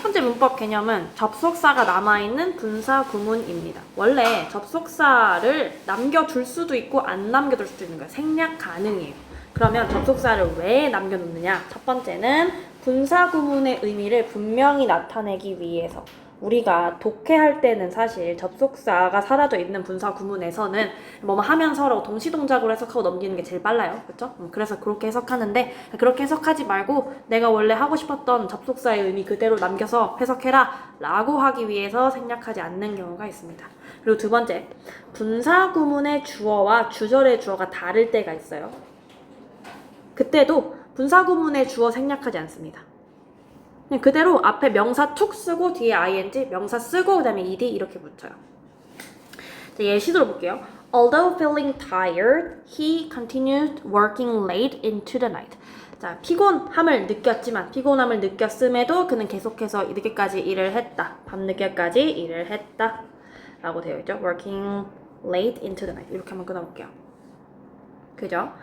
첫 번째 문법 개념은 접속사가 남아있는 분사 구문입니다. 원래 접속사를 남겨둘 수도 있고 안 남겨둘 수도 있는 거예요. 생략 가능해요. 그러면 접속사를 왜 남겨놓느냐? 첫 번째는 분사 구문의 의미를 분명히 나타내기 위해서. 우리가 독해할 때는 사실 접속사가 사라져 있는 분사 구문에서는 뭐뭐 하면서라고 동시동작으로 해석하고 넘기는 게 제일 빨라요. 그렇죠? 그래서 그렇게 해석하는데 그렇게 해석하지 말고 내가 원래 하고 싶었던 접속사의 의미 그대로 남겨서 해석해라 라고 하기 위해서 생략하지 않는 경우가 있습니다. 그리고 두 번째, 분사 구문의 주어와 주절의 주어가 다를 때가 있어요. 그때도 분사 구문의 주어 생략하지 않습니다. 그냥 그대로 앞에 명사 툭 쓰고 뒤에 ing, 명사 쓰고 그 다음에 ed 이렇게 붙여요. 자, 얘 시도를 볼게요. Although feeling tired, he continued working late into the night. 자, 피곤함을 느꼈음에도 그는 계속해서 늦게까지 일을 했다. 밤늦게까지 일을 했다. 라고 되어 있죠. Working late into the night. 이렇게 한번 끊어볼게요. 그죠?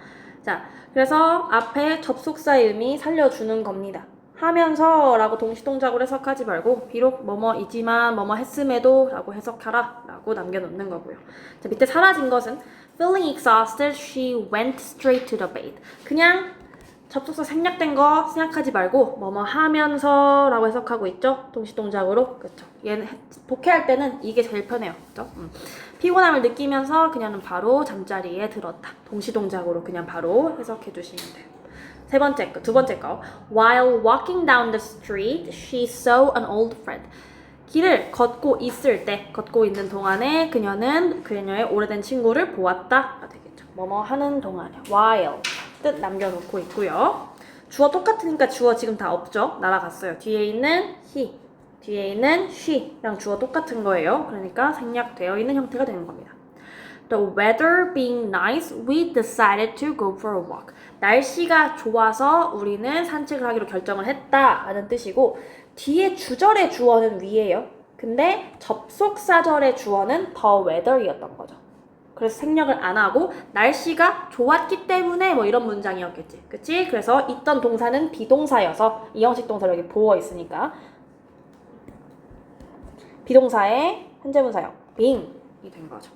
자, 그래서 앞에 접속사의 의미 살려주는 겁니다. 하면서 라고 동시동작으로 해석하지 말고 비록 뭐뭐이지만 뭐뭐 했음에도 라고 해석하라 라고 남겨놓는 거고요. 자, 밑에 사라진 것은 Feeling exhausted, she went straight to the bed. 그냥 접속사 생략된 거 생각하지 말고 뭐뭐 하면서 라고 해석하고 있죠. 동시동작으로. 그렇죠. 얘는 독해할 때는 이게 제일 편해요. 그렇죠? 피곤함을 느끼면서 그녀는 바로 잠자리에 들었다. 동시동작으로 그냥 바로 해석해 주시면 돼요. 두 번째 거. While walking down the street, she saw an old friend. 길을 걷고 있는 동안에 그녀는 그녀의 오래된 친구를 보았다가 되겠죠. 뭐뭐 하는 동안에. While. 뜻 남겨놓고 있고요. 주어 똑같으니까 주어 지금 다 없죠. 날아갔어요. 뒤에 있는 he, 뒤에 있는 she랑 주어 똑같은 거예요. 그러니까 생략되어 있는 형태가 되는 겁니다. The weather being nice, we decided to go for a walk. 날씨가 좋아서 우리는 산책을 하기로 결정을 했다라는 뜻이고 뒤에 주절의 주어는 위에요. 근데 접속사절의 주어는 the weather이었던 거죠. 그래서 생략을 안 하고 날씨가 좋았기 때문에 뭐 이런 문장이었겠지. 그치? 그래서 있던 동사는 비동사여서 이 형식 동사로 여기 보어 있으니까 비동사의 현재분사형 being이 된 거죠.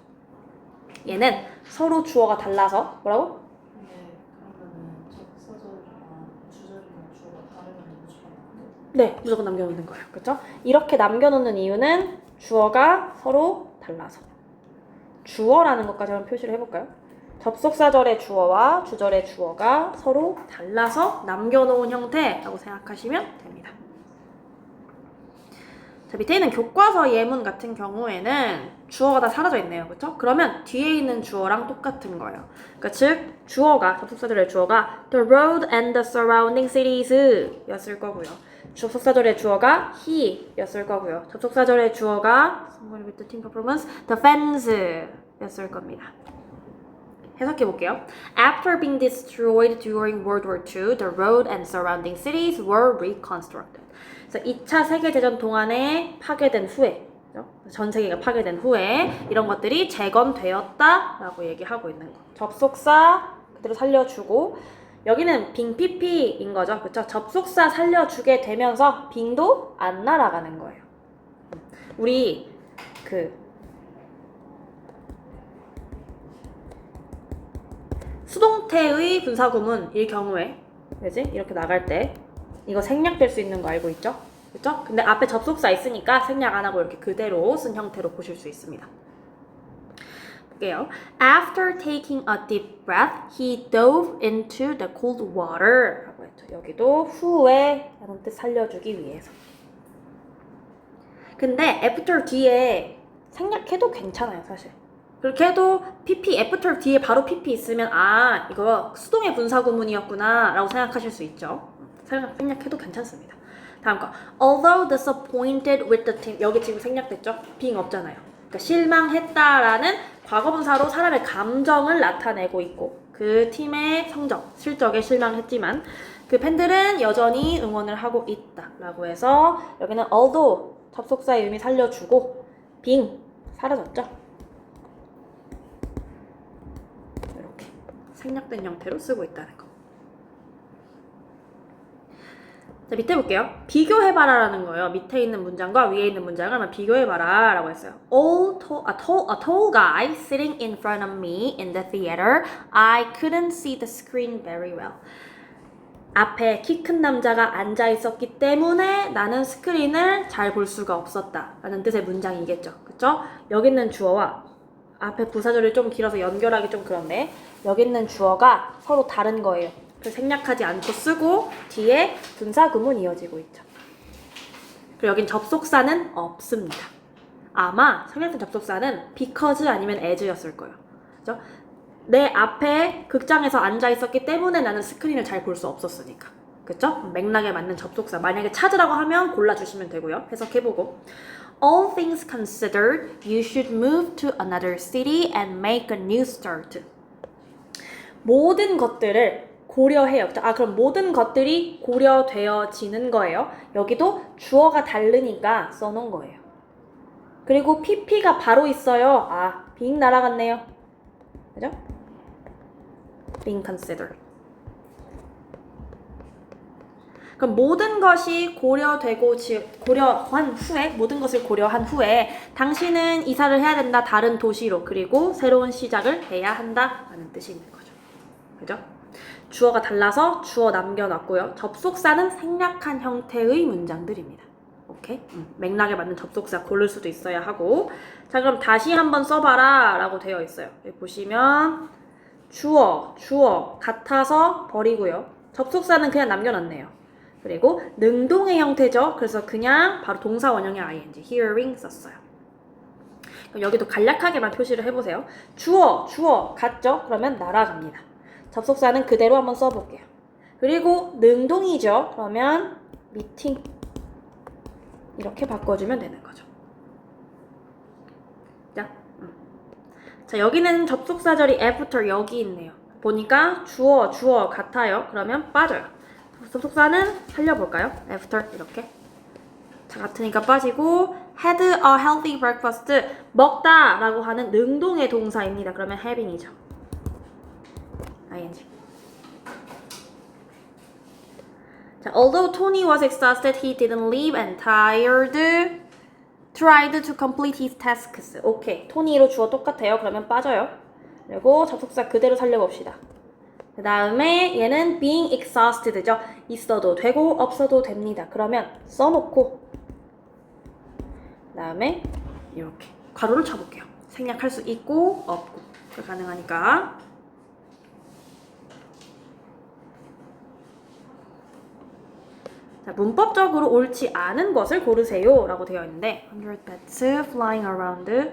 얘는 서로 주어가 달라서 뭐라고? 네, 무조건 남겨놓는 거예요. 그렇죠? 이렇게 남겨놓는 이유는 주어가 서로 달라서. 주어라는 것까지 한번 표시를 해볼까요? 접속사절의 주어와 주절의 주어가 서로 달라서 남겨놓은 형태라고 생각하시면 됩니다. 자, 밑에 있는 교과서 예문 같은 경우에는 주어가 다 사라져 있네요. 그렇죠? 그러면 뒤에 있는 주어랑 똑같은 거예요. 그러니까 즉 주어가 접속사절의 주어가 the road and the surrounding cities 였을 거고요. 접속사절의 주어가 he 였을 거고요. 접속사절의 주어가 somebody with the team performance the fence 였을 겁니다. 해석해 볼게요. After being destroyed during World War II, the road and surrounding cities were reconstructed. 그래서 2차 세계대전 동안에 파괴된 후에, 전 세계가 파괴된 후에 이런 것들이 재건되었다라고 얘기하고 있는 거. 접속사 그대로 살려주고 여기는 being pp인 거죠. 그렇죠? 접속사 살려주게 되면서 being도 안 날아가는 거예요. 우리 수동태의 분사구문일 경우에 그지? 이렇게 나갈 때 이거 생략될 수 있는 거 알고 있죠? 그렇죠? 근데 앞에 접속사 있으니까 생략 안 하고 이렇게 그대로 쓴 형태로 보실 수 있습니다. 볼게요. After taking a deep breath, he dove into the cold water. 라고 했죠. 여기도 후에 라는 뜻 살려주기 위해서. 근데 after 뒤에 생략해도 괜찮아요, 사실. 그렇게 해도 pp, after 뒤에 바로 pp 있으면 아, 이거 수동의 분사구문이었구나 라고 생각하실 수 있죠. 생략해도 괜찮습니다. 다음 거. Although disappointed with the team. 여기 지금 생략됐죠? being 없잖아요. 그러니까 실망했다라는 과거분사로 사람의 감정을 나타내고 있고 그 팀의 성적, 실적에 실망했지만 그 팬들은 여전히 응원을 하고 있다 라고 해서 여기는 although 접속사의 의미 살려주고 being 사라졌죠? 이렇게 생략된 형태로 쓰고 있다는 거. 자, 밑에 볼게요. 비교해봐라라는 거예요. 밑에 있는 문장과 위에 있는 문장을 한번 비교해봐라 라고 했어요. A tall guy sitting in front of me in the theater. I couldn't see the screen very well. 앞에 키 큰 남자가 앉아 있었기 때문에 나는 스크린을 잘 볼 수가 없었다 라는 뜻의 문장이겠죠. 그쵸? 여기 있는 주어와 앞에 부사절이 좀 길어서 연결하기 좀 그런데 여기 있는 주어가 서로 다른 거예요. 그래서 생략하지 않고 쓰고 뒤에 분사 구문 이어지고 있죠. 그리고 여긴 접속사는 없습니다. 아마 생략된 접속사는 because 아니면 as였을 거예요. 그죠? 내 앞에 극장에서 앉아 있었기 때문에 나는 스크린을 잘 볼 수 없었으니까. 그쵸? 맥락에 맞는 접속사. 만약에 찾으라고 하면 골라주시면 되고요. 해석해보고. All things considered, you should move to another city and make a new start. 모든 것들을 고려해요. 그럼 모든 것들이 고려되어지는 거예요. 여기도 주어가 다르니까 써놓은 거예요. 그리고 PP가 바로 있어요. being 날아갔네요. 그죠? being considered. 그럼 모든 것이 모든 것을 고려한 후에 당신은 이사를 해야 된다. 다른 도시로. 그리고 새로운 시작을 해야 한다. 라는 뜻이 있는 거죠. 그죠? 주어가 달라서 주어 남겨놨고요. 접속사는 생략한 형태의 문장들입니다. 오케이? 맥락에 맞는 접속사 고를 수도 있어야 하고. 자, 그럼 다시 한번 써봐라 라고 되어 있어요. 여기 보시면 주어 같아서 버리고요. 접속사는 그냥 남겨놨네요. 그리고 능동의 형태죠. 그래서 그냥 바로 동사 원형의 ing, hearing 썼어요. 그럼 여기도 간략하게만 표시를 해보세요. 주어 같죠? 그러면 날아갑니다. 접속사는 그대로 한번 써볼게요. 그리고 능동이죠. 그러면 meeting 이렇게 바꿔주면 되는 거죠. 자, 여기는 접속사절이 after 여기 있네요. 보니까 주어 같아요. 그러면 빠져요. 접속사는 살려볼까요? after 이렇게. 자, 같으니까 빠지고 had a healthy breakfast 먹다 라고 하는 능동의 동사입니다. 그러면 having이죠. ing. 자, although Tony was exhausted, he didn't leave and tried to complete his tasks. 오케이. 토니로 주어 똑같아요. 그러면 빠져요. 그리고 접속사 그대로 살려봅시다. 그 다음에 얘는 being exhausted죠. 있어도 되고 없어도 됩니다. 그러면 써놓고 그 다음에 이렇게 괄호를 쳐볼게요. 생략할 수 있고 없고 가능하니까. 자, 문법적으로 옳지 않은 것을 고르세요 라고 되어 있는데 100 bats flying around.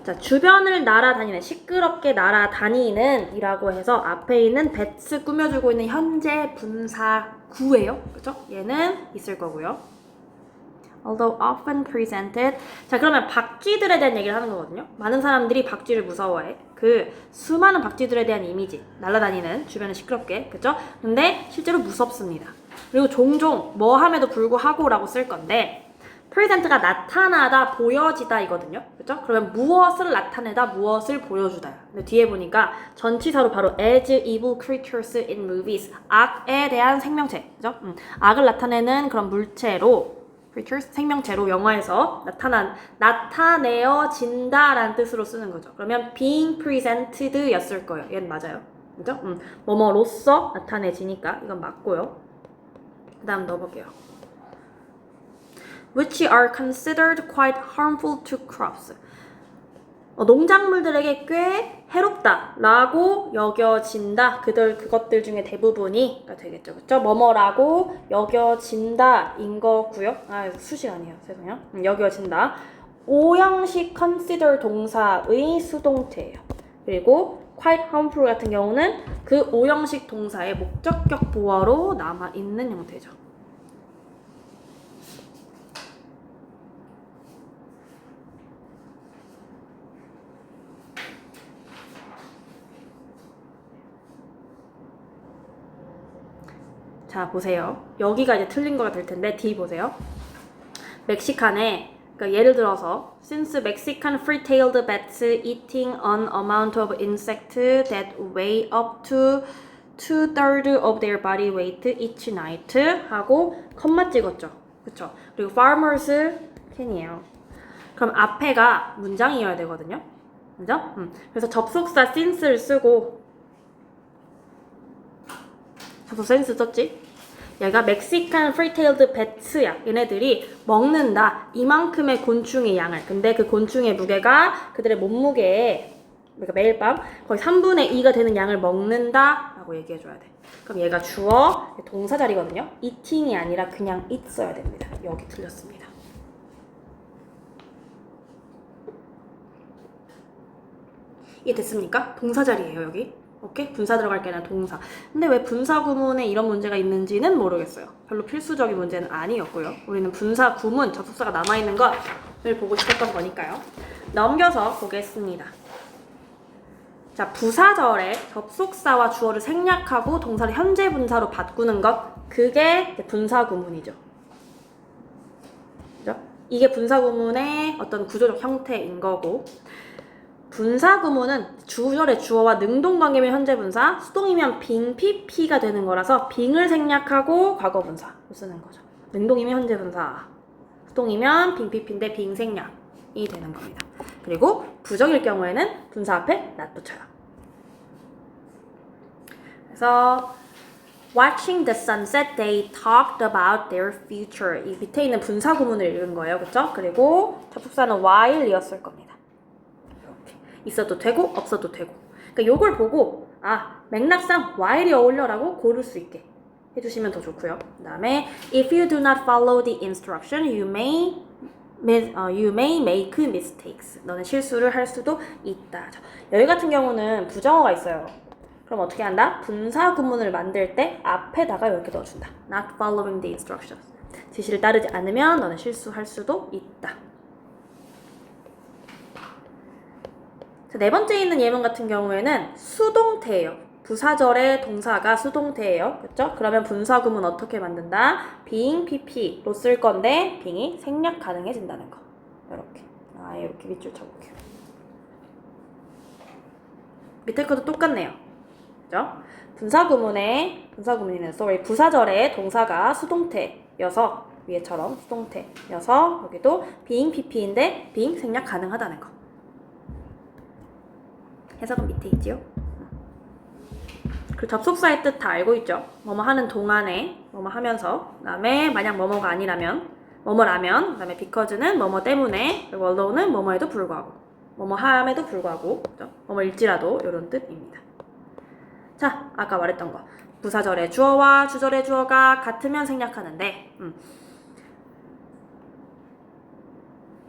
자, 주변을 날아다니는, 시끄럽게 날아다니는 이라고 해서 앞에 있는 bats 꾸며주고 있는 현재 분사 구예요. 그렇죠? 얘는 있을 거고요. Although often presented. 자, 그러면 박쥐들에 대한 얘기를 하는 거거든요. 많은 사람들이 박쥐를 무서워해. 그 수많은 박쥐들에 대한 이미지, 날아다니는, 주변을 시끄럽게, 그쵸? 근데 실제로 무섭습니다. 그리고 종종 뭐 함에도 불구하고 라고 쓸 건데 present가 나타나다, 보여지다 이거든요. 그쵸? 그러면 무엇을 나타내다, 무엇을 보여주다. 근데 뒤에 보니까 전치사로 바로 as evil creatures in movies. 악에 대한 생명체. 그죠? 악을 나타내는 그런 물체로 creatures, 생명체로 영화에서 나타내어진다라는 뜻으로 쓰는 거죠. 그러면 being presented 였을 거예요. 얘는 맞아요. 그죠? 뭐뭐로써 나타내지니까 이건 맞고요. 그 다음 넣어볼게요. Which are considered quite harmful to crops. 농작물들에게 꽤 해롭다라고 여겨진다. 그것들 중에 대부분이가 되겠죠. 그쵸? 뭐뭐라고 여겨진다인 거고요. 수식 아니에요. 죄송해요. 여겨진다. 오형식 consider 동사의 수동태예요. 그리고 quite harmful 같은 경우는 그 오형식 동사의 목적격 보어로 남아있는 형태죠. 자, 보세요. 여기가 이제 틀린 거가 될 텐데 D 보세요. 멕시칸에, 그러니까 예를 들어서 since Mexican free-tailed bats eating an amount of insect that weigh up to 2/3 of their body weight each night 하고 컴마 찍었죠. 그쵸? 그리고 farmers can이에요. 그럼 앞에가 문장이어야 되거든요. 그죠? 그래서 접속사 since를 쓰고 접속사 since 썼지? 얘가 멕시칸 프리테일드 배츠야. 얘네들이 먹는다. 이만큼의 곤충의 양을. 근데 그 곤충의 무게가 그들의 몸무게에 그러니까 매일 밤 거의 3분의 2가 되는 양을 먹는다 라고 얘기해줘야 돼. 그럼 얘가 주어 동사 자리거든요. eating이 아니라 그냥 eat 써야 됩니다. 여기 틀렸습니다. 이해됐습니까? 동사 자리예요 여기. 오케이? 분사 들어갈 게 아니라 동사. 근데 왜 분사 구문에 이런 문제가 있는지는 모르겠어요. 별로 필수적인 문제는 아니었고요. 우리는 분사 구문, 접속사가 남아있는 것을 보고 싶었던 거니까요. 넘겨서 보겠습니다. 자, 부사절에 접속사와 주어를 생략하고 동사를 현재 분사로 바꾸는 것, 그게 분사 구문이죠. 그죠? 이게 분사 구문의 어떤 구조적 형태인 거고, 분사 구문은 주절의 주어와 능동관계면 현재 분사, 수동이면 빙, PP가 되는 거라서 빙을 생략하고 과거 분사로 쓰는 거죠. 능동이면 현재 분사, 수동이면 빙, PP인데 빙 생략이 되는 겁니다. 그리고 부정일 경우에는 분사 앞에 not 붙여요. 그래서 Watching the sunset, they talked about their future. 이 밑에 있는 분사 구문을 읽은 거예요. 그쵸? 그리고 접속사는 while이었을 겁니다. 이렇게 있어도 되고 없어도 되고. 그러니까 요걸 보고 맥락상 while이 어울려라고 고를 수 있게 해주시면 더 좋고요. 그 다음에 If you do not follow the instruction, you may make mistakes. 너는 실수를 할 수도 있다. 여기 같은 경우는 부정어가 있어요. 그럼 어떻게 한다? 분사 구문을 만들 때 앞에다가 이렇게 넣어준다. Not following the instructions. 지시를 따르지 않으면 너는 실수할 수도 있다. 자, 네 번째 있는 예문 같은 경우에는 수동태예요. 부사절의 동사가 수동태예요. 그렇죠? 그러면 분사 구문 어떻게 만든다? being, pp로 쓸 건데 being이 생략 가능해진다는 거. 이렇게. 이렇게 밑줄 쳐볼게요. 밑에 것도 똑같네요. 그죠? 분사 구문이는 부사절의 동사가 수동태여서 위에처럼 수동태여서 여기도 being, pp인데 being 생략 가능하다는 거. 해석은 밑에 있지요? 그리고 접속사의 뜻 다 알고 있죠? 뭐뭐 하는 동안에 뭐뭐 하면서 그 다음에 만약 뭐뭐가 아니라면 뭐뭐라면 그 다음에 because는 뭐뭐 때문에 그리고 although는 뭐뭐에도 불구하고 뭐뭐 함에도 불구하고 그죠? 뭐뭐일지라도 이런 뜻입니다. 자, 아까 말했던 거 부사절의 주어와 주절의 주어가 같으면 생략하는데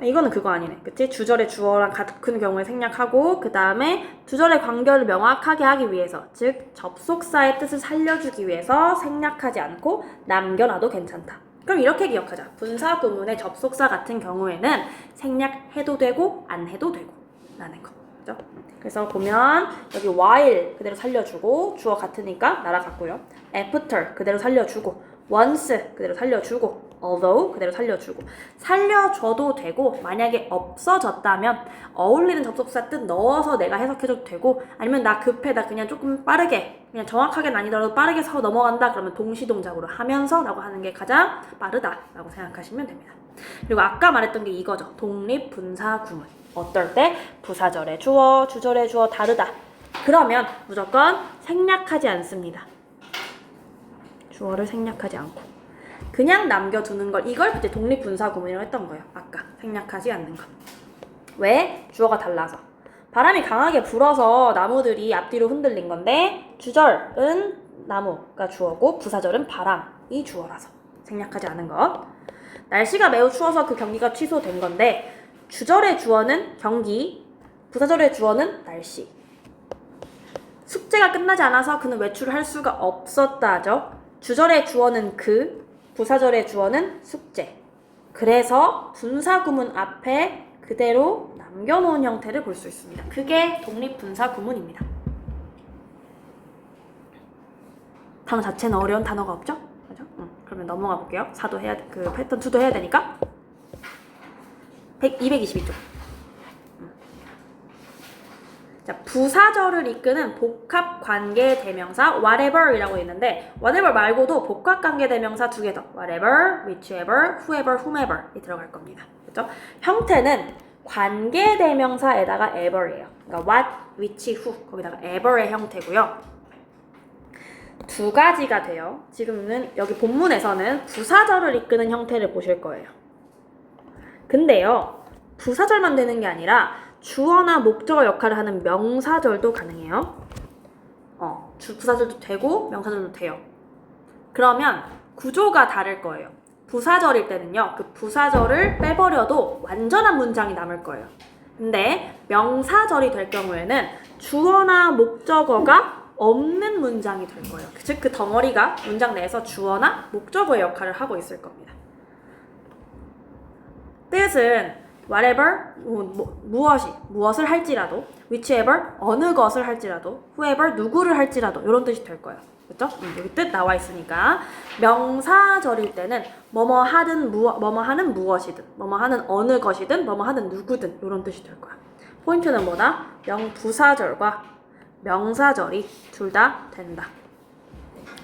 이거는 그거 아니네. 그치? 주절의 주어랑 같은 경우에 생략하고 그 다음에 주절의 관계를 명확하게 하기 위해서 즉 접속사의 뜻을 살려주기 위해서 생략하지 않고 남겨놔도 괜찮다. 그럼 이렇게 기억하자. 분사 구문의 접속사 같은 경우에는 생략해도 되고 안 해도 되고 라는 거. 그죠? 그래서 보면 여기 while 그대로 살려주고 주어 같으니까 날아갔고요. after 그대로 살려주고 once 그대로 살려주고 although 그대로 살려주고 살려줘도 되고 만약에 없어졌다면 어울리는 접속사 뜻 넣어서 내가 해석해줘도 되고 아니면 나 급해 나 그냥 조금 빠르게 그냥 정확하게는 아니더라도 빠르게 서 넘어간다 그러면 동시동작으로 하면서 라고 하는 게 가장 빠르다 라고 생각하시면 됩니다. 그리고 아까 말했던 게 이거죠. 독립분사 구문. 어떨 때 부사절의 주어, 주절의 주어 다르다. 그러면 무조건 생략하지 않습니다. 주어를 생략하지 않고 그냥 남겨두는 걸 이걸 이제 독립분사구문이라고 했던 거예요. 아까 생략하지 않는 거. 왜? 주어가 달라서. 바람이 강하게 불어서 나무들이 앞뒤로 흔들린 건데 주절은 나무가 주어고 부사절은 바람이 주어라서 생략하지 않은 것. 날씨가 매우 추워서 그 경기가 취소된 건데 주절의 주어는 경기, 부사절의 주어는 날씨. 숙제가 끝나지 않아서 그는 외출을 할 수가 없었다죠. 주절의 주어는 그, 부사절의 주어는 숙제. 그래서 분사구문 앞에 그대로 남겨놓은 형태를 볼 수 있습니다. 그게 독립분사구문입니다. 단어 자체는 어려운 단어가 없죠? 그죠? 그러면 넘어가 볼게요. 그 패턴 2도 해야 되니까. 222쪽. 자, 부사절을 이끄는 복합 관계 대명사 whatever이라고 있는데 whatever 말고도 복합 관계 대명사 두 개 더. whatever, whichever, whoever, whomever이 들어갈 겁니다. 그렇죠? 형태는 관계 대명사에다가 ever이에요. 그러니까 what, which, who 거기다가 ever의 형태고요. 두 가지가 돼요. 지금은 여기 본문에서는 부사절을 이끄는 형태를 보실 거예요. 근데요, 부사절만 되는 게 아니라 주어나 목적어 역할을 하는 명사절도 가능해요. 부사절도 되고 명사절도 돼요. 그러면 구조가 다를 거예요. 부사절일 때는요, 그 부사절을 빼버려도 완전한 문장이 남을 거예요. 근데 명사절이 될 경우에는 주어나 목적어가 없는 문장이 될 거예요. 즉, 그 덩어리가 문장 내에서 주어나 목적어의 역할을 하고 있을 겁니다. 뜻은 whatever, 무엇을 할지라도, whichever, 어느 것을 할지라도, whoever, 누구를 할지라도 이런 뜻이 될 거예요. 그렇죠? 여기 뜻 나와 있으니까 명사절일 때는 뭐뭐 하는 무엇이든, 뭐뭐 하는 어느 것이든, 뭐뭐 하는 누구든 이런 뜻이 될 거야. 포인트는 뭐다? 명부사절과 명사절이 둘 다 된다.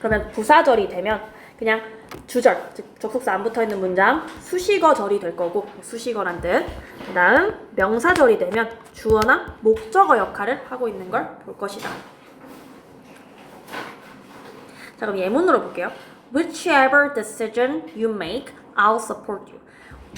그러면 부사절이 되면 그냥 주절, 즉 접속사 안 붙어있는 문장 수식어절이 될 거고, 수식어란 뜻. 그 다음 명사절이 되면 주어나 목적어 역할을 하고 있는 걸 볼 것이다. 자, 그럼 예문으로 볼게요. Whichever decision you make, I'll support you.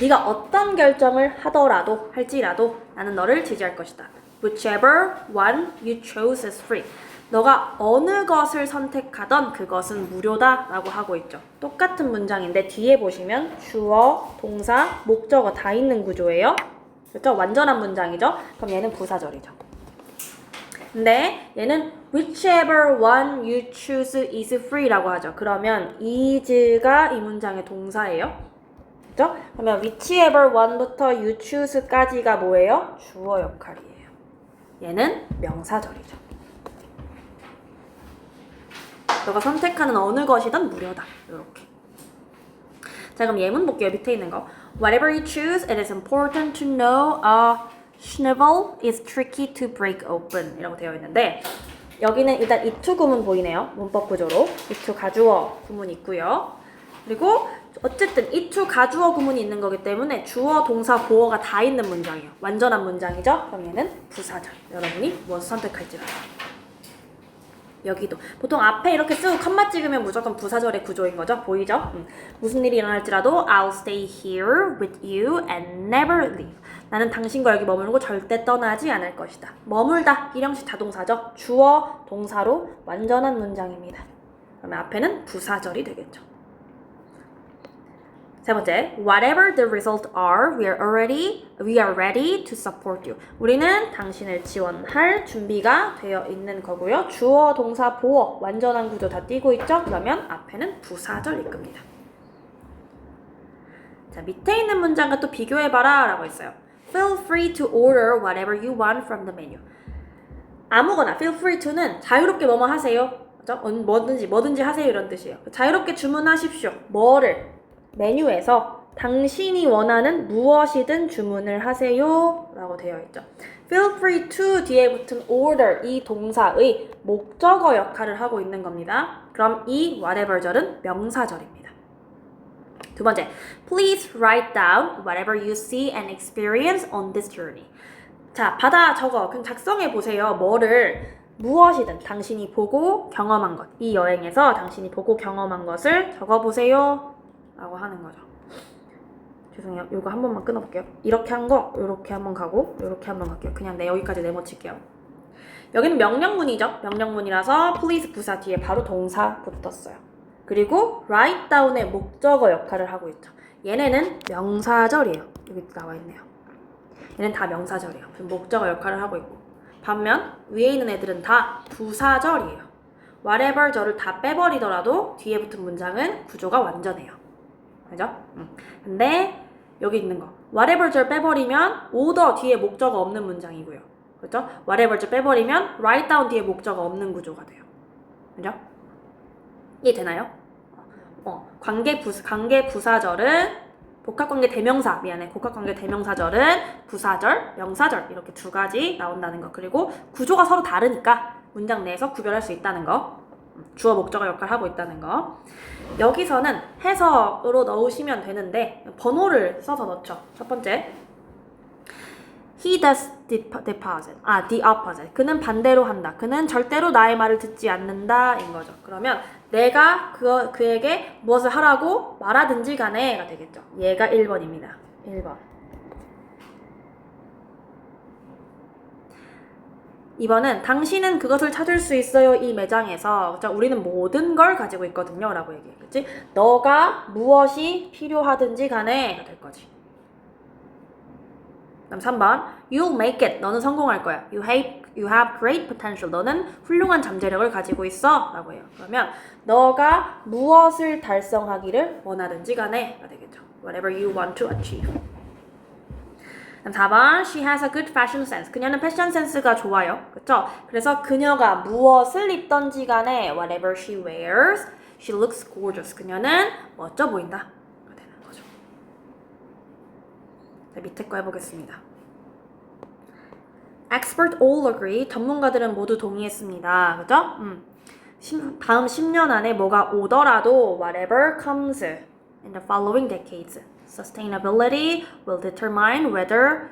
네가 어떤 결정을 하더라도, 할지라도 나는 너를 지지할 것이다. Whichever one you chose is free. 너가 어느 것을 선택하던 그것은 무료다 라고 하고 있죠. 똑같은 문장인데 뒤에 보시면 주어, 동사, 목적어 다 있는 구조예요. 그렇죠? 완전한 문장이죠. 그럼 얘는 부사절이죠. 근데 얘는 whichever one you choose is free 라고 하죠. 그러면 is가 이 문장의 동사예요. 그렇죠? 그러면 whichever one부터 you choose까지가 뭐예요? 주어 역할이에요. 얘는 명사절이죠. 너가 선택하는 어느 것이든 무료다. 이렇게. 자, 그럼 예문 볼게요. 밑에 있는 거. Whatever you choose, it is important to know a schnivel is tricky to break open. 이라고 되어 있는데 여기는 일단 it 구문 보이네요. 문법 구조로. it 가주어 구문이 있고요. 그리고 어쨌든 it 가주어 구문이 있는 거기 때문에 주어, 동사, 보어가 다 있는 문장이에요. 완전한 문장이죠. 그럼 얘는 부사절. 여러분이 무엇을 선택할지라도. 여기도 보통 앞에 이렇게 쓰고 컴마 찍으면 무조건 부사절의 구조인 거죠. 보이죠? 무슨 일이 일어날지라도 I'll stay here with you and never leave. 나는 당신과 여기 머물고 절대 떠나지 않을 것이다. 머물다, 일형식 자동사죠. 주어, 동사로 완전한 문장입니다. 그러면 앞에는 부사절이 되겠죠. 세 번째, whatever the result are, we are ready to support you. 우리는 당신을 지원할 준비가 되어 있는 거고요. 주어, 동사, 보어 완전한 구조 다 띄고 있죠. 그러면 앞에는 부사절일 겁니다. 자, 밑에 있는 문장과 또 비교해봐라 라고 했어요. Feel free to order whatever you want from the menu. 아무거나 feel free to는 자유롭게 뭐뭐 하세요. 그렇죠? 뭐든지 하세요 이런 뜻이에요. 자유롭게 주문하십시오. 뭐를? 메뉴에서 당신이 원하는 무엇이든 주문을 하세요 라고 되어 있죠. Feel free to 뒤에 붙은 order 이 동사의 목적어 역할을 하고 있는 겁니다. 그럼 이 whatever절은 명사절입니다. 두 번째, please write down whatever you see and experience on this journey. 자, 받아 적어. 그럼 작성해 보세요. 무엇이든 당신이 보고 경험한 것. 이 여행에서 당신이 보고 경험한 것을 적어보세요. 라고 하는 거죠. 죄송해요. 이거 한 번만 끊어볼게요. 이렇게 한 거, 이렇게 한번 가고, 이렇게 한번 갈게요. 그냥 여기까지 네모칠게요. 여기는 명령문이죠. 명령문이라서 please 부사 뒤에 바로 동사 붙었어요. 그리고 write down의 목적어 역할을 하고 있죠. 얘네는 명사절이에요. 여기 나와 있네요. 얘는 다 명사절이에요. 목적어 역할을 하고 있고. 반면 위에 있는 애들은 다 부사절이에요. whatever 절을 다 빼버리더라도 뒤에 붙은 문장은 구조가 완전해요. 그죠? 근데 여기 있는 거 whatever 절 빼버리면 order 뒤에 목적어 없는 문장이고요. 그죠? whatever 절 빼버리면 write down 뒤에 목적어 없는 구조가 돼요. 그죠? 이해되나요? 관계 부사절은 복합관계 대명사, 미안해. 복합관계 대명사절은 부사절, 명사절 이렇게 두 가지 나온다는 거. 그리고 구조가 서로 다르니까 문장 내에서 구별할 수 있다는 거. 주어 목적어 역할을 하고 있다는 거. 여기서는 해석으로 넣으시면 되는데 번호를 써서 넣죠. 첫 번째. He does deposit. the opposite. 그는 반대로 한다. 그는 절대로 나의 말을 듣지 않는다. 인 거죠. 그러면 내가 그에게 무엇을 하라고 말하든지 간에가 되겠죠. 얘가 1번입니다. 1번. 2번은 당신은 그것을 찾을 수 있어요. 이 매장에서. 자, 우리는 모든 걸 가지고 있거든요. 라고 얘기해. 그치? 너가 무엇이 필요하든지 간에가 될 거지. 그다음 3번. You'll make it. 너는 성공할 거야. You have great potential. 너는 훌륭한 잠재력을 가지고 있어. 라고 해요. 그러면 너가 무엇을 달성하기를 원하든지 간에가 되겠죠. Whatever you want to achieve. 그다음 4번. She has a good fashion sense. 그녀는 패션 센스가 좋아요. 그쵸? 그래서 그녀가 무엇을 입던지 간에 whatever she wears, she looks gorgeous. 그녀는 멋져 보인다. 자, 밑에 거 해보겠습니다. Expert all agree. 전문가들은 모두 동의했습니다. 그죠? 다음 10년 안에 뭐가 오더라도 whatever comes in the following decades, sustainability will determine whether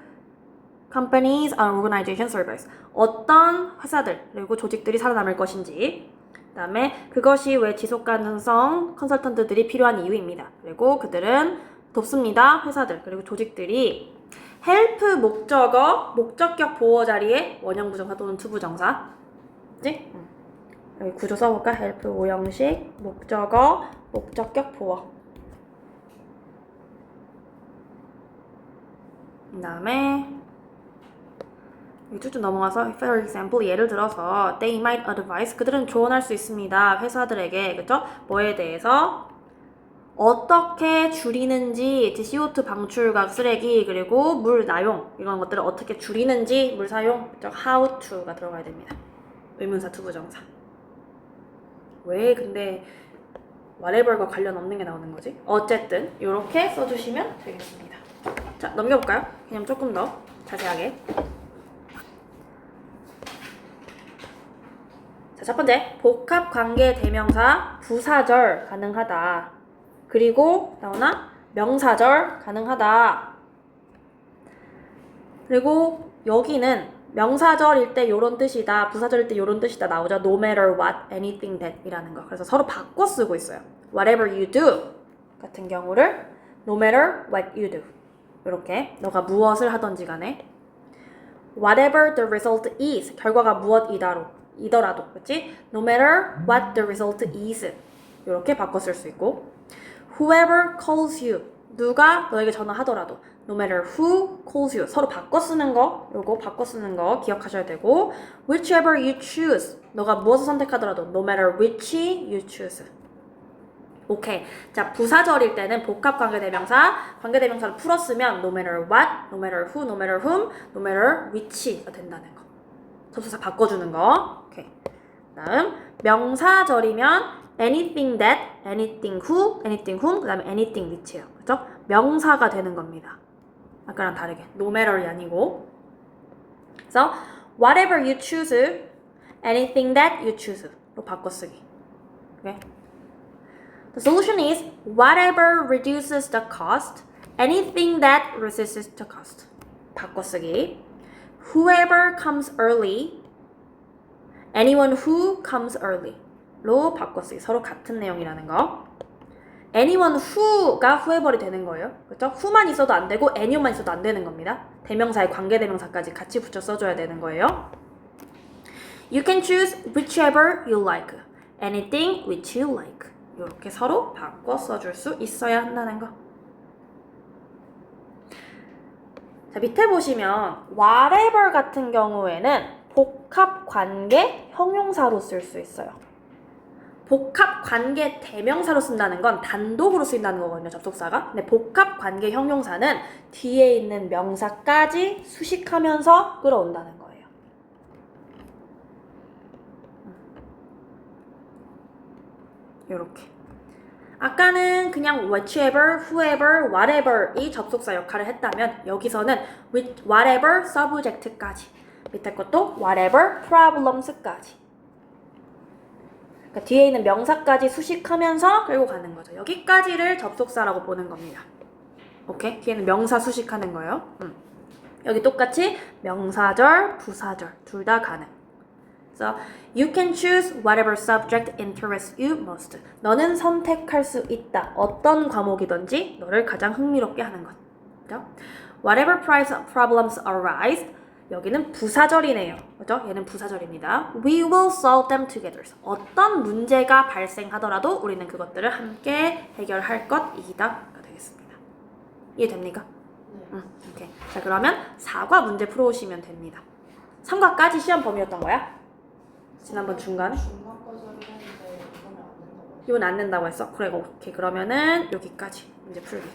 companies and organizations survive. 어떤 회사들 그리고 조직들이 살아남을 것인지, 그 다음에 그것이 왜 지속 가능성 컨설턴트들이 필요한 이유입니다. 그리고 그들은 돕습니다. 회사들 그리고 조직들이 help 목적어, 목적격 보어 자리에 원형 부정사 또는 투부정사. 그치? 여기 구조 써볼까? help 오형식, 목적어, 목적격 보어. 그 다음에 쭉쭉 넘어가서 for example 예를 들어서 they might advise 그들은 조언할 수 있습니다. 회사들에게 그쵸? 뭐에 대해서 어떻게 줄이는지 CO2 방출과 쓰레기 그리고 물 나용 이런 것들을 어떻게 줄이는지 물 사용 how to가 들어가야 됩니다. 의문사 투부정사. 왜 근데 whatever과 관련 없는 게 나오는 거지? 어쨌든 이렇게 써주시면 되겠습니다. 자 넘겨볼까요? 그냥 조금 더 자세하게. 자, 첫 번째 복합관계 대명사 부사절 가능하다. 그리고 나오나 명사절 가능하다. 그리고 여기는 명사절일 때 요런 뜻이다, 부사절일 때 요런 뜻이다 나오죠. No matter what, anything that 이라는 거. 그래서 서로 바꿔 쓰고 있어요. Whatever you do 같은 경우를 No matter what you do 이렇게 너가 무엇을 하던지 간에 Whatever the result is 결과가 무엇이더라도 그치? No matter what the result is 이렇게 바꿔 쓸 수 있고 Whoever calls you 누가 너에게 전화하더라도 No matter who calls you 서로 바꿔 쓰는 거 요거 바꿔 쓰는 거 기억하셔야 되고 Whichever you choose 너가 무엇을 선택하더라도 No matter which you choose 오케이. 자, 부사절일 때는 복합관계대명사 관계대명사를 풀었으면 No matter what, No matter who, No matter whom, No matter which가 된다는 거 접속사 바꿔주는 거 오케이. 다음 명사절이면 anything that, anything who, anything whom, 그 다음에 anything which예요. 그죠? 명사가 되는 겁니다. 아까랑 다르게. No matter이 아니고. 그래서 whatever you choose, anything that you choose.로 바꿔쓰기. Okay? The solution is whatever reduces the cost, anything that resists the cost. 바꿔쓰기. Whoever comes early, anyone who comes early. 로 바꿔쓰기. 서로 같은 내용이라는 거. anyone who가 whoever이 되는 거예요. 그렇죠? who만 있어도 안 되고 anyone만 있어도 안 되는 겁니다. 대명사에 관계대명사까지 같이 붙여 써줘야 되는 거예요. You can choose whichever you like. anything which you like. 이렇게 서로 바꿔 써줄 수 있어야 한다는 거. 자, 밑에 보시면 whatever 같은 경우에는 복합관계 형용사로 쓸 수 있어요. 복합관계 대명사로 쓴다는 건 단독으로 쓰인다는 거거든요, 접속사가. 근데 복합관계 형용사는 뒤에 있는 명사까지 수식하면서 끌어온다는 거예요. 이렇게. 아까는 그냥 whichever, whoever, whatever 이 접속사 역할을 했다면 여기서는 with whatever subject까지 밑에 것도 whatever problems까지 그러니까 뒤에 있는 명사까지 수식하면서 끌고 가는 거죠. 여기까지를 접속사라고 보는 겁니다. 오케이? 뒤에는 명사 수식하는 거예요. 여기 똑같이 명사절, 부사절 둘 다 가능. So, you can choose whatever subject interests you most. 너는 선택할 수 있다. 어떤 과목이든지 너를 가장 흥미롭게 하는 것. 그죠? Whatever problems arise. 여기는 부사절이네요. 그죠? 얘는 부사절입니다. We will solve them together. 어떤 문제가 발생하더라도 우리는 그것들을 함께 해결할 것이다. 되겠습니다. 이해됩니까? 네. 오케이. 자, 그러면 4과 문제 풀어오시면 됩니다. 3과까지 시험 범위였던 거야? 지난번 중간에? 중간까지 하긴 했는데 이거는 안 된다고 이건 안 된다고 했어? 그래, 오케이. 그러면은 여기까지 문제 풀기.